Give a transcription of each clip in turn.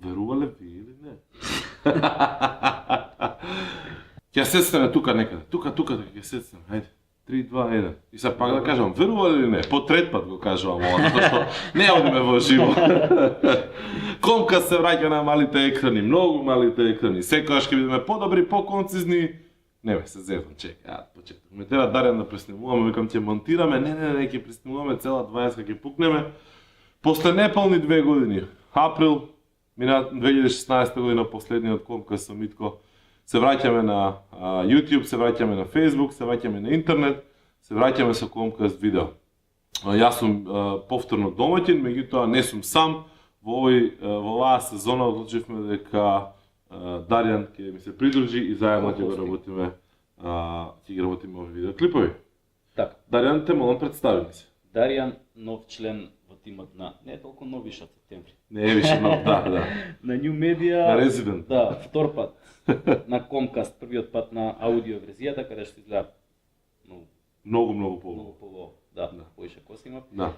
Верувале ви или не? Ќе сестреме тука некаде. Тука ќе сестреме. Хајде. 3, 2, 1. И сега пак да кажам, верувале или не? По трет пат го кажувам ова, затоа што не одиме во живо. Комкаст се враќа на малите екрани, многу малите екрани. Секогаш ќе бидеме подобри, поконцизни. Не се зезам, чекај, почеток. Ме тера Дарјан да преснимуваме, викам ќе монтираме, не, ќе преснимуваме цела 20 ќе пукнеме. После неполни 2 години, април 2016 година, последниот Комкаст со Митко, се враќаме на YouTube, се враќаме на Facebook, се враќаме на интернет, се враќаме со Комкаст видео. Јас сум повторно домаќин, меѓутоа не сум сам. Во оваа сезона одлучивме дека Дарјан ќе ми се придружи и заедно ќе го работиме, овие видеоклипови. Така. Дарјан, те молам, представи се. Дарјан, нов член во тимот на не е толку нов више септември. Не е више нов, да. На New Media. На Resident. Да, втор пат. На Комкаст, првиот пат на аудио верзијата, каде што изгледа многу по да, поише коси има. Да.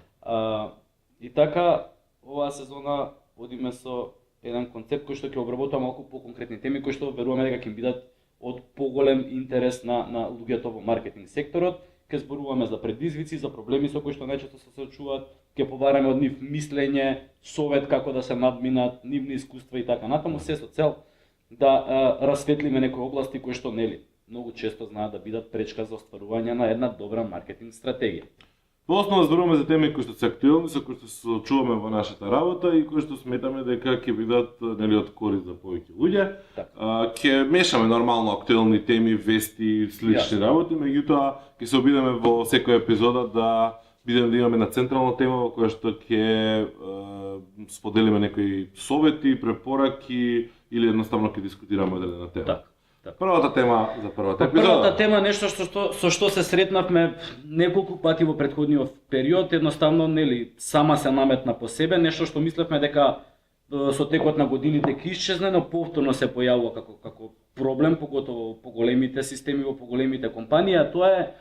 И така оваа сезона одиме со еден концепт кој што ќе обработува малку по-конкретни теми кои што веруваме дека ќе бидат од поголем интерес на луѓето во маркетинг секторот. Ќе зборуваме за предизвици, за проблеми со кои што најчесто се соочуваат, ќе побараме од нив мислење, совет како да се надминат, нивни искуства и така натаму, се со цел да расветлиме некои области кои што нели многу често знаат да бидат пречка за остварување на една добра маркетинг стратегија. Во основа зборуваме за теми кои што се актуелни, со кои што се соочуваме во нашата работа и кои што сметаме дека ќе бидат нели од корист за повеќе луѓе. Ќе мешаме нормално актуелни теми, вести, слични работи, меѓутоа ќе се обидеме во секоја епизода да бидеме да имаме на централна тема во која што ќе споделиме некои совети, препораки или едноставно ќе дискутираме одредена тема. Так. Првата тема за првата епизода. Првата тема нешто со што се сретнавме неколку пати во претходниот период, едноставно нели сама се наметна по себе, нешто што мислевме дека со текот на годините ќе исчезне, но повторно се појавува како проблем, поготово по големите системи, во поголемите компании, а тоа е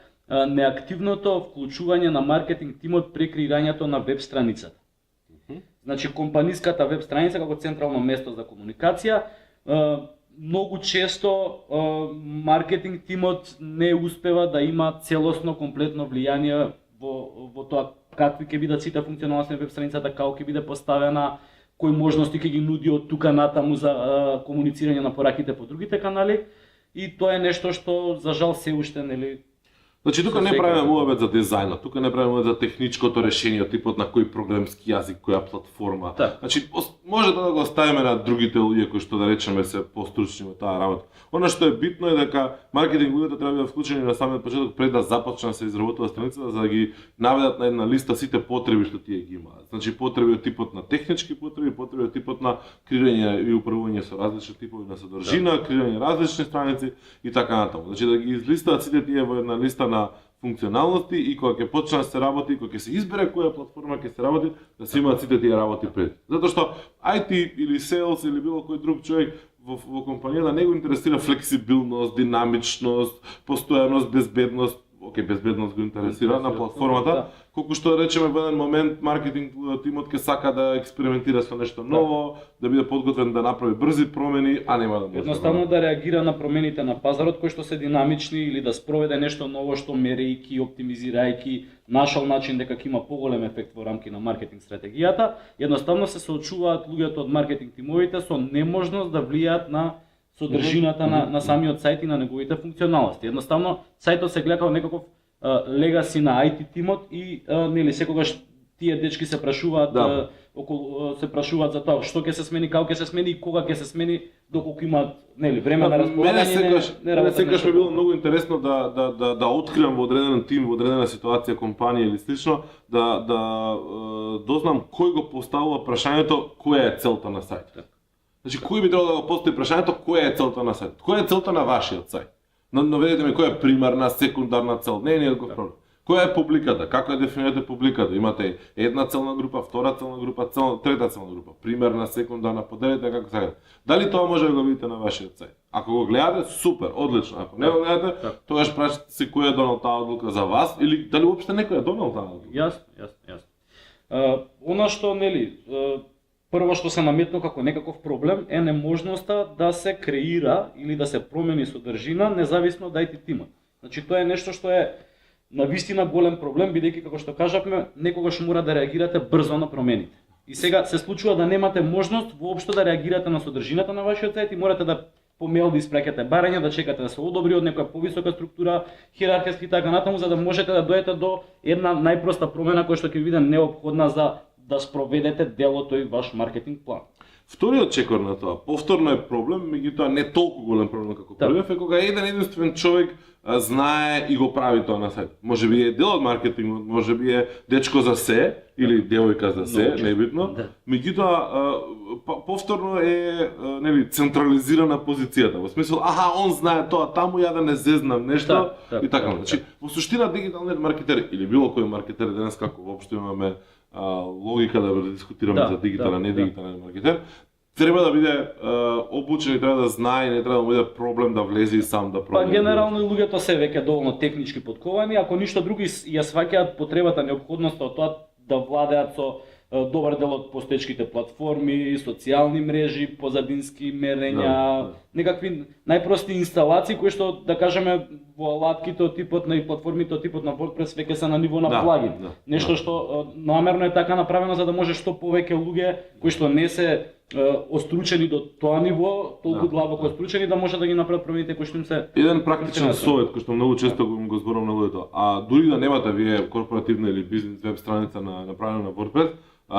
неактивното вклучување на маркетинг тимот при креирањето на веб страницата. Значи компаниската веб страница како централно место за комуникација, многу често маркетинг тимот не успева да има целосно, комплетно влијание во тоа какви ќе бидат сите функционалности на веб страницата, како ќе биде поставена, кои можности ќе ги нуди од тука натаму за комуницирање на пораките по другите канали, и тоа е нешто што за жал се уште нели. Значи тука не правиме муабет за дизајнот, тука не правиме за техничкото решение, типот на кој програмски јазик, која платформа. Значи може да го оставиме на другите луѓе кои што да речеме се постручни во таа работа. Она што е битно е дека маркетинг луѓето треба да бидат вклучени на самиот почеток пред да започне да се изработува страницата, за да ги наведат на една листа сите потреби што тие ги имаат. Значи потреби од типот на технички потреби, потреби од типот на креирање и управување со различни типови на содржина, креирање различни страници и така натаму. Значи да ги излистаат сите тие во една листа на функционалности и кога ќе почне да се работи, кога ќе се избере која платформа ќе се работи, да се имаат сите тие работи пред. Затоа што IT или sales или било кој друг човек во компанијата не го интересира флексибилност, динамичност, постојаност, безбедност. Океј, безбедност го интересира на платформата, колку што да речеме во еден момент маркетинг тимот ќе сака да експериментира со нешто ново, да биде подготвен да направи брзи промени, а нема да може. Едноставно да реагира на промените на пазарот кои што се динамични или да спроведе нешто ново што мерејќи, оптимизирајќи, нашол начин дека ќе има поголем ефект во рамки на маркетинг стратегијата. Едноставно се соочуваат луѓето од маркетинг тимовите со неможност да влијаат на содржината на самиот сајт и на неговите функционалности. Едноставно сајтот се гледа како некаков легаси на IT тимот и нели секогаш тие дечки се прашуваат се прашуваат за тоа што ќе се смени, како ќе се смени и кога ќе се смени, доколку имаат нели време на располагање. Мене секогаш ми било многу интересно да откривам во одреден тим, во одредена ситуација, компанија или слично, да дознам кој го поставува прашањето која е целта на сајтот. Значи, кој би требало да го постави прашањето која е целта на сајтот? Која е целта на вашиот сајт? Наведете ми која е примарна, секундарна цел. Не е никаков проблем. Која е публиката? Како ја дефинирате публиката? Имате една целна група, втора целна група, трета целна група, примерна, секундарна, поделете како сакате. Дали тоа може да го видите на вашиот сајт? Ако го гледате, супер, одлично. Ако не го гледате, тогаш прашате се кој е донел таа одлука за вас или дали уопште некој е донел таа одлука? Јасно. Она што нели прво што се наметно како некаков проблем е неможноста да се креира или да се промени содржина независно од IT тимот. Значи тоа е нешто што е навистина голем проблем, бидејќи како што кажавме, некогаш мора да реагирате брзо на промените. И сега се случува да немате можност воопшто да реагирате на содржината на вашиот сајт и морате да по мејл да испраќате барање, да чекате да се одобри од некоја повисока структура, хиерархиски и така натаму, за да можете да дојдете до една најпроста промена која што ќе биде неопходна за да спроведете дел од тој ваш маркетинг план. Вториот чекор на тоа, повторно е проблем, меѓутоа не толку голем проблем како првиот, е кога еден единствен човек знае и го прави тоа на сајт. Може би е дел од маркетингот, може би е дечко за се или девојка за се, небитно. Меѓутоа повторно е нели централизирана позицијата. Во смисол, он знае тоа таму, ја да не зезнам нешто и така. Значи, во суштина дигиталниот маркетер или било кој маркетер денес како воопшто имаме логика да дискутираме за дигитален, не дигитален маркетер, треба да биде обучен и треба да знае, не треба да му биде проблем да влезе и сам да пробува. Па генерално луѓето се веќе доволно технички потковани, ако ништо друго ја сваќаат потребата, неопходноста од тоа да владеат со добар дел од постоечките платформи, социјални мрежи, позадински мерења, некакви најпрости инсталации кои што да кажеме во алатките од типот на и платформите од типот на WordPress веќе се на ниво на плагин. Нешто што намерно е така направено за да може што повеќе луѓе кои што не се остручени до тоа ниво, толку длабоко остручени да може да ги направат промените кои што им се. Еден практичен совет кој што многу често го зборувам на луѓето, дури да немате вие корпоративна или бизнес веб страница направена на WordPress,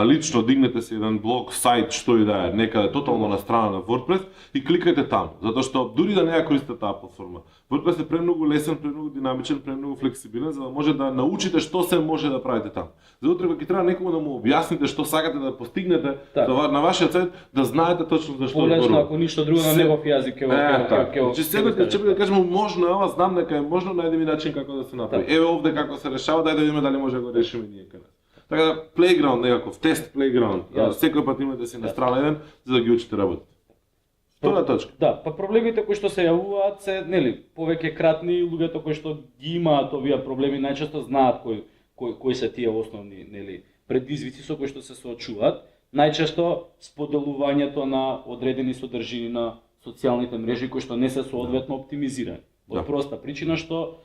лично дигнете се еден блог, сајт, што и да е, некаде тотално на страна на WordPress и кликајте таму, затоа што дури да не ја користите таа платформа, WordPress е премногу лесен, премногу динамичен, премногу флексибилен за да може да научите што се може да правите таму. За утре кога ќе треба некому да му објасните што сакате да постигнете на вашиот сајт, да знаете точно за што зборувате. Полесно ако ништо друго на негов јазик ќе Че седнете, ќе да кажеме можно, ова знам дека е можно, најде ми начин како да се направи. Еве овде како се решава, дај да видиме дали може да го решиме ние каде. Така да, playground некаков, тест playground, секој пат имате си на страна еден за да ги учите работите. Втора точка. Да, па проблемите кои што се јавуваат се, нели, повеќе кратни, луѓето кои што ги имаат овие проблеми најчесто знаат кои се тие основни, нели, предизвици со кои што се соочуваат. Најчесто споделувањето на одредени содржини на социјалните мрежи кои што не се соодветно оптимизирани. Од проста причина што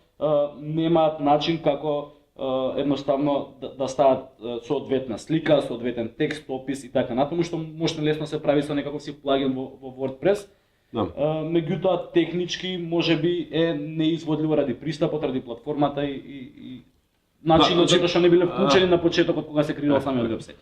немаат начин како едноставно да стават соодветна слика, соодветен текст, опис и така натаму, што може лесно се прави со некаков си плагин во WordPress. Меѓутоа технички можеби е неизводливо ради пристапот, ради платформата и начинот затоа што не биле вклучени на почетокот кога се креирал самиот вебсайт.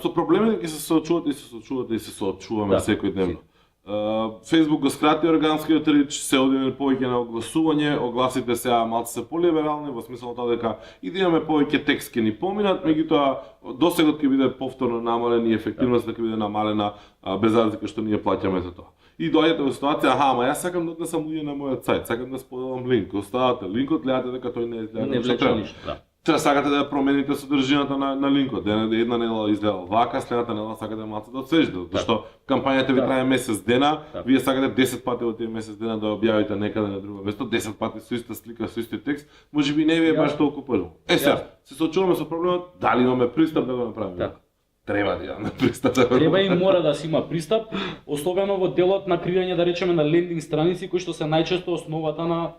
Со проблемите ќе се соочувате и се соочуваме секојдневно. Facebook го скрати органскиот рич, се оди повеќе на огласување, огласите сега малку се полиберални во смисла тоа дека и да имаме повеќе текст ќе ни поминат, меѓутоа досегот ќе биде повторно намален и ефективноста ќе биде намалена без разлика што ние плаќаме за тоа. И доаѓате во ситуација, ама јас сакам да однесам луѓе на мојот сајт, сакам да споделам линк, оставате линкот, гледате дека тој не изгледа што треба. Треба сакате да промените содржината на линкот. Една недела изгледа вака, следната недела сакате малку да освежите, зашто кампањата ви трае месец дена, вие сакате 10 пати во тие месец дена да објавите некаде на друго место, 10 пати со иста слика, со исти текст, можеби не ви е баш толку пожелно. Сега, се соочуваме со проблемот, дали имаме пристап да го направиме? Треба да имаме пристап. Треба и мора да се има пристап, особено во делот на креирање, да речеме, на лендинг страници кои што се најчесто основата на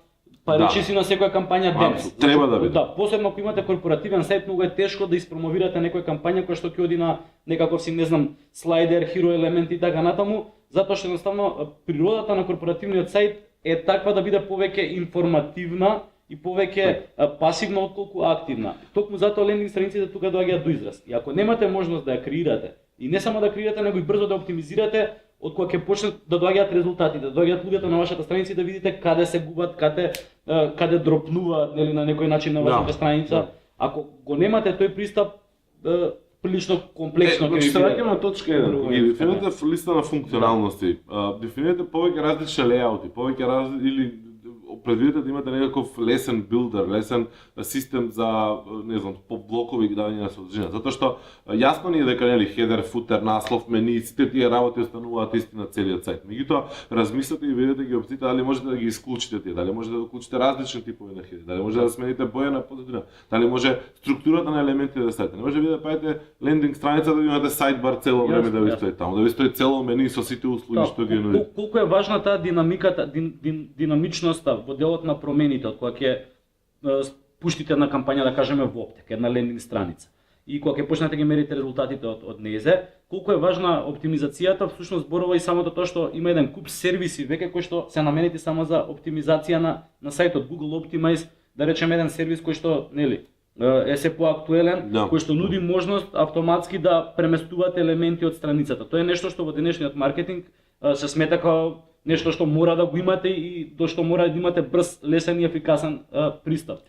речиси на секоја кампања денес. Треба да биде. Да, посебно ако имате корпоративен сајт, многу е тешко да испромовирате некоја кампања која што ќе оди на некаков си, не знам, слайдер, хиро елемент и така натаму, затоа што едноставно природата на корпоративниот сајт е таква да биде повеќе информативна и повеќе пасивна отколку активна. Токму затоа лендинг страниците тука доаѓаат до израз. И ако немате можност да ја креирате, и не само да креирате, него и брзо да оптимизирате, од кога ќе почнат да доаѓаат резултати, да доаѓаат луѓето на вашата страница и да видите каде се губат, каде дропнуваат, нели, на некој начин на вашата страница. Ако го немате тој пристап, прилично комплексно ќе ви биде. Се враќаме на точка 1. Ги дефинирате листа на функционалности. Дефинирате повеќе различни лејаути, повеќе или предвидите да имате некаков лесен билдер, лесен систем за, не знам, по блокови давање на содржина. Затоа што јасно ни е дека нели хедер, футер, наслов, мени, сите тие работи остануваат исти на целиот сајт. Меѓутоа, размислете и видете ги опциите дали можете да ги исклучите тие, дали можете да уклучите различни типови на хедер, дали може да смените боја на позадина, дали може структурата на елементите да ставите. Не може вие да правите лендинг страница да имате сајдбар цело време да ви стои таму, да ви стои цело мени со сите услуги што ги нуди. Колку е важна таа динамиката, динамичноста во делот на промените, од кога ќе пуштите на кампања, да кажеме, во Оптек, една лендинг страница. И кога ќе почнете да ги мерите резултатите од незе, колку е важна оптимизацијата, всушност зборува и самото тоа што има еден куп сервиси веќе кои што се наменети само за оптимизација на сајтот. Google Optimize, да речеме, еден сервис кој што, нели, е се поактуелен, кој што нуди можност автоматски да преместувате елементи од страницата. Тоа е нешто што во денешниот маркетинг се смета како нешто што мора да го имате и до што мора да имате брз, лесен и ефикасен пристап.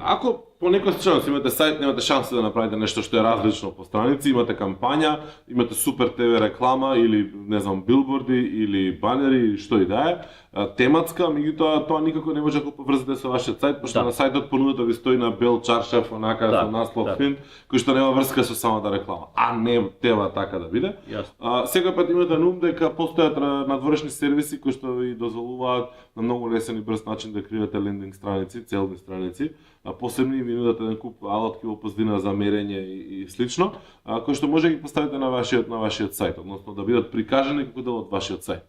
Ако по некој случај имате сајт, немате шанса да направите нешто што е различно по страници, имате кампања, имате супер ТВ реклама или не знам билборди или банери, што и да е, тематска, меѓутоа тоа никако не може да го поврзате со вашиот сајт, пошто на сајтот понудата ви стои на бел чаршаф, онака со наслов фин, кој што нема врска со самата реклама, а не тева така да биде. Секој пат имате на ум дека постојат надворешни сервиси кои што ви дозволуваат на многу лесен и брз начин да креирате лендинг страници, целни страници, посебни ви нудат еден куп алатки во позадина за мерење и слично, кои што може да ги поставите на вашиот сајт, односно да бидат прикажани како дел од вашиот сајт.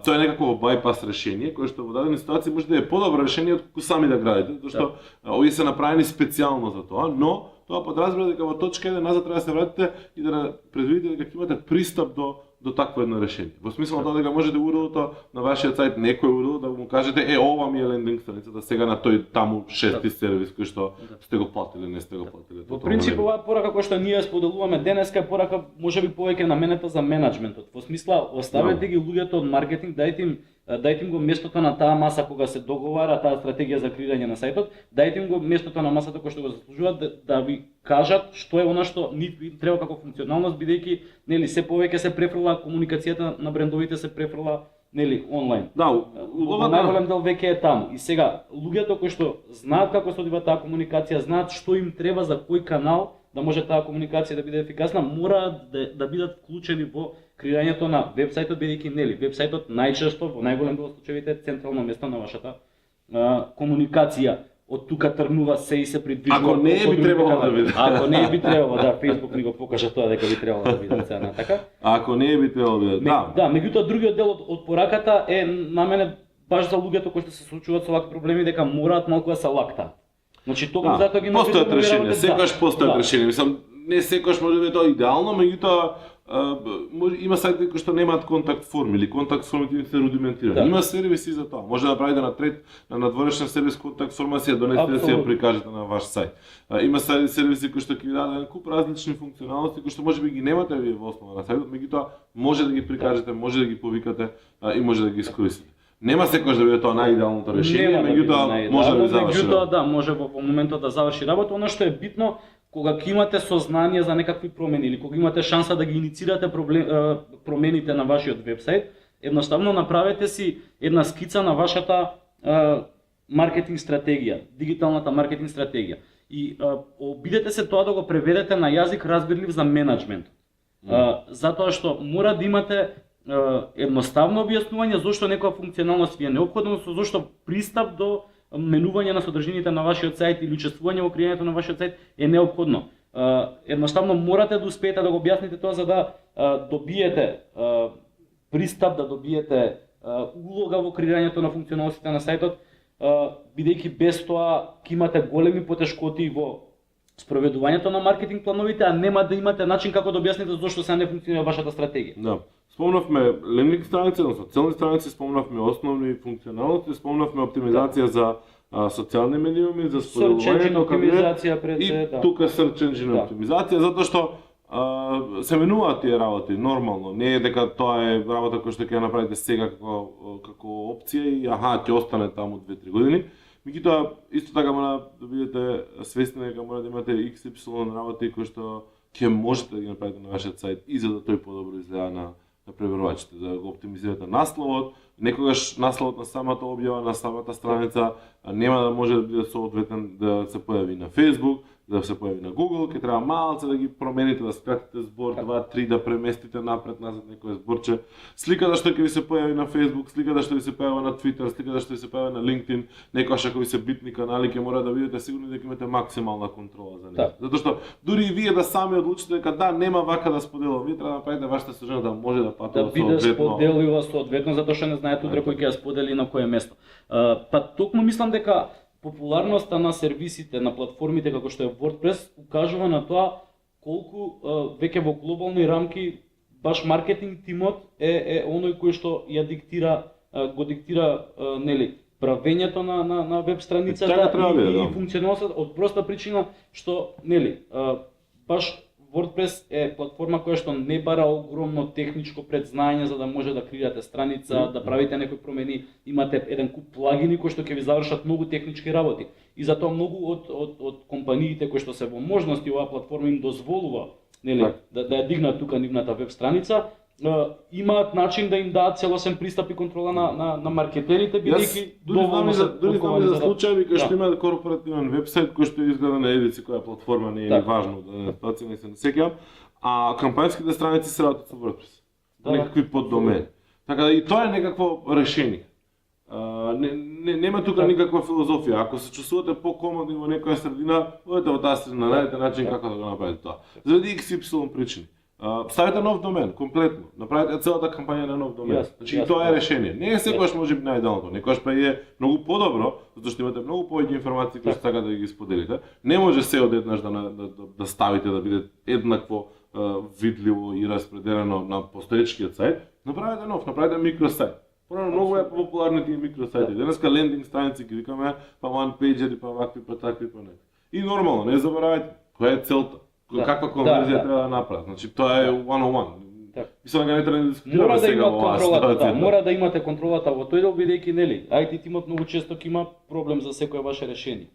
Тоа е некакво байпас решение кое што во дадени ситуации може да е подобро решение од колку сами да градите, затоа што овие се направени специјално за тоа, но тоа подразбира дека во точка 1 назад треба да се вратите и да предвидите дека имате пристап до такво едно решение. Во смисла тоа дека може да уродото на вашиот сајт некој урод да му кажете ова ми е лендинг страницата сега на тој таму шести сервис кој што сте го платили, не сте го платили. Во принцип оваа порака која што ние споделуваме денеска е порака можеби повеќе наменета за менаџментот. Во смисла оставете ги луѓето од маркетинг, дајте им го местото на таа маса кога се договара таа стратегија за креирање на сајтот, дајте им го местото на масата кој што го заслужуваат да ви кажат што е она што ни треба како функционалност, бидејќи нели се повеќе се префрла комуникацијата на брендовите, се префрла нели онлайн. Во најголем дел веќе е таму. И сега луѓето кои што знаат како се одвива таа комуникација, знаат што им треба за кој канал да може таа комуникација да биде ефикасна, мора да бидат вклучени во креирањето на вебсајтот, бидејќи нели вебсајтот најчесто во најголем дел од случаите е централно место на вашата комуникација. Од тука тргнува се и се придвижува. Ако не би требало да биде. Ако не би требало, да, Facebook ни го покажа тоа дека би требало да биде сега на така. Ако не би требало да биде, да. Да, меѓутоа другиот дел од пораката е на мене баш за луѓето кои што се случуваат со вакви проблеми дека мораат малку да се лактаат. Значи токму затоа ги постојат решенија, секогаш постојат решенија. Мислам, не секогаш може да биде тоа идеално, меѓутоа има сајти кои што немаат контакт форми или контакт формите се рудиментирани. Има сервиси за тоа. Може да направите на надворешен сервис контакт форма си ја донесете да си ја прикажете на ваш сајт. Има сервиси кои што ќе ви дадат куп различни функционалности кои што можеби ги немате вие во основа на сајтот, меѓутоа може да ги прикажете, може да ги повикате и може да ги искористите. Нема секогаш да биде тоа најидеалното решение, меѓутоа може да ви заврши. Меѓутоа да, може во моментот да заврши работа. Она што е битно, кога ќе имате сознание за некакви промени или кога имате шанса да ги иницирате промените на вашиот вебсајт, едноставно направете си една скица на вашата маркетинг стратегија, дигиталната маркетинг стратегија. И обидете се тоа да го преведете на јазик разбирлив за менаџмент. Затоа што мора да имате едноставно објаснување зошто некоја функционалност ви е неопходна, зошто пристап до менување на содржините на вашиот сајт или учествување во креирањето на вашиот сајт е неопходно. Едноставно морате да успеете да го објасните тоа за да добиете пристап, да добиете улога во креирањето на функционалностите на сајтот, бидејќи без тоа ќе имате големи потешкоти во спроведувањето на маркетинг плановите, а нема да имате начин како да објасните зошто се не функционира вашата стратегија. Да. Спомнавме лендинг страници, односно целни страници, спомнавме основни функционалности, спомнавме оптимизација за социјални медиуми, за споделување оптимизација пред се, да. Тука search engine оптимизација, затоа што се менуваат тие работи нормално. Не е дека тоа е работа која што ќе ја направите сега како опција и ќе остане таму 2-3 години. Меѓутоа исто така мора да бидете свесни дека мора да имате XY работи кои што ќе можете да ги направите на вашиот сајт и за да тој подобро изгледа на пребарувачите, да го оптимизирате насловот, некогаш насловот на самата објава, на самата страница нема да може да биде соодветен да се појави на Facebook, да се појави на Google, ќе треба малце да ги промените, да скратите збор 2-3, да преместите напред-назад некое зборче. Сликата што ќе ви се појави на Facebook, сликата што ви се појави на Twitter, сликата што ви се појави на LinkedIn, некогаш ако ви се битни канали, ќе мора да бидете сигурни дека имате максимална контрола за него. Затоа што дури и вие да сами одлучите дека да, нема вака да споделувам, вие треба да направите вашата содржина да може да патува соодветно. Да биде споделива соодветно, затоа што не знаете утре кој ќе ја сподели на кое место. Па токму мислам дека популарноста на сервисите, на платформите како што е WordPress укажува на тоа колку веќе во глобални рамки баш маркетинг тимот е оној кој што ја диктира, го диктира нели правењето на веб страницата и функционалноста од проста причина што нели баш WordPress е платформа која што не бара огромно техничко предзнаење за да може да креирате страница, да правите некои промени, имате еден куп плагини кои што ќе ви завршат многу технички работи. И затоа многу од компаниите кои што се во можности оваа платформа им дозволува нели да ја дигнат тука нивната веб страница, имаат начин да им дадат целосен пристап и контрола на маркетерите, бидејќи доволно се подковани за случаи кога што имаат корпоративен вебсайт кој што изгледа на едици која платформа не е важно да ситуација не се сеќавам, а кампањските страници се работат со WordPress. Некакви поддомени. Така да и тоа е некакво решение. Нема тука никаква филозофија. Ако се чувствувате покомодни во некоја средина, одете во таа средина, најдете начин како да го направите тоа. Заради XY причини. Ставите нов домен, комплетно. Направите целата кампања на нов домен. Значи тоа е решение. Не е секогаш може би најидеалното, некогаш па е многу подобро, затоа што имате многу повеќе информации кои што сакате да ги споделите. Не може се одеднаш да ставите да биде еднакво видливо и распределено на постоечкиот сајт. Направете нов, направете микросајт. Порано многу е популарни тие микросајти. Денеска лендинг страници ги викаме, па one pager, па вакви, па такви, па не. И нормално, не заборавајте која е целта. Каква конверзија треба да направат. Значи тоа е one-on-one. Мислам дека не треба да дискутираме сега оваа ситуација. Мора да имате контролата во тој дел, бидејќи нели, IT тимот многу често ќе има проблем за секое ваше решение.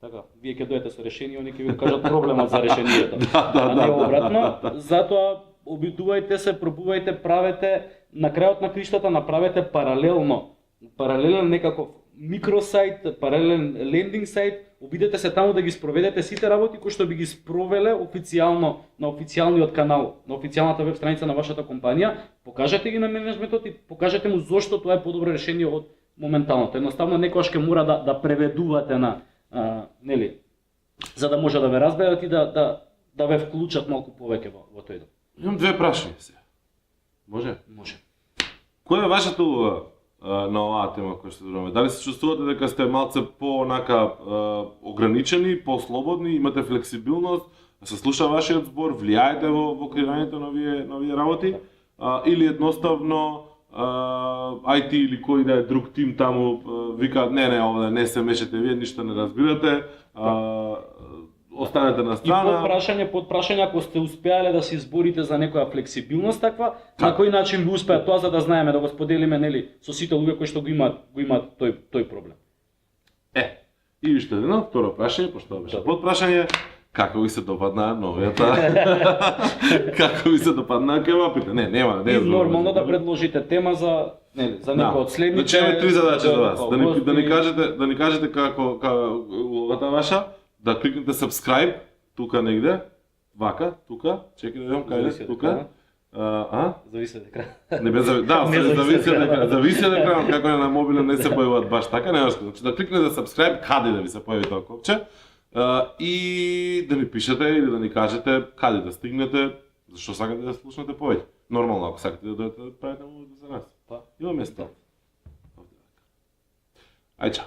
Така, вие ќе дојдете со решение, они ќе ви кажат проблемот за решението. А не обратно. Затоа обидувајте се, пробувајте, правете на крајот на криштата направете паралелен некаков микросајт, паралелен лендинг сајт, обидете се таму да ги спроведете сите работи кои што би ги спровеле официјално на официјалниот канал, на официјалната веб страница на вашата компанија, покажете ги на менеджментот и покажете му зошто тоа е подобро решение од моменталното. Едноставно некогаш ќе мора да преведувате на нели, за да може да ве разберат и да ве вклучат малку повеќе во тој дел. Имам две прашања сега. Може? Може. Која е вашата улога на оваа тема која што зборуваме? Дали се чувствувате дека сте малце по-онака ограничени, по-слободни, имате флексибилност, се слуша вашиот збор, влијаете во креирањето на овие работи, или едноставно IT или кој да е друг тим таму вика не овде не се мешате, вие ништо не разбирате, останете на страна. И подпрашање ако сте успеале да се изборите за некоја флексибилност таква, на кој начин би успеа тоа за да знаеме да го споделиме нели со сите луѓе кои што го имаат тој проблем. И уште едно второ прашање, пошто беше подпрашање, како ви се допадна новијата? Како ви се допадна кебапите? Нема. И нормално да предложите тема за некој од следните. Значи имаме три задачи за вас. Да ни кажете како улогата ваша, да кликнете subscribe тука негде, вака, тука, чекај да видам кај тука. Зависи од екран. Не бе зависи од екран, како на мобилен не се појавуваат баш така, не важно. Значи да кликнете subscribe каде да ви се појави тоа копче и да ни пишете или да ни кажете каде да стигнете, зашто сакате да слушнете повеќе. Нормално ако сакате да дојдете да правите мовите за нас. Па, има место. Ај чао.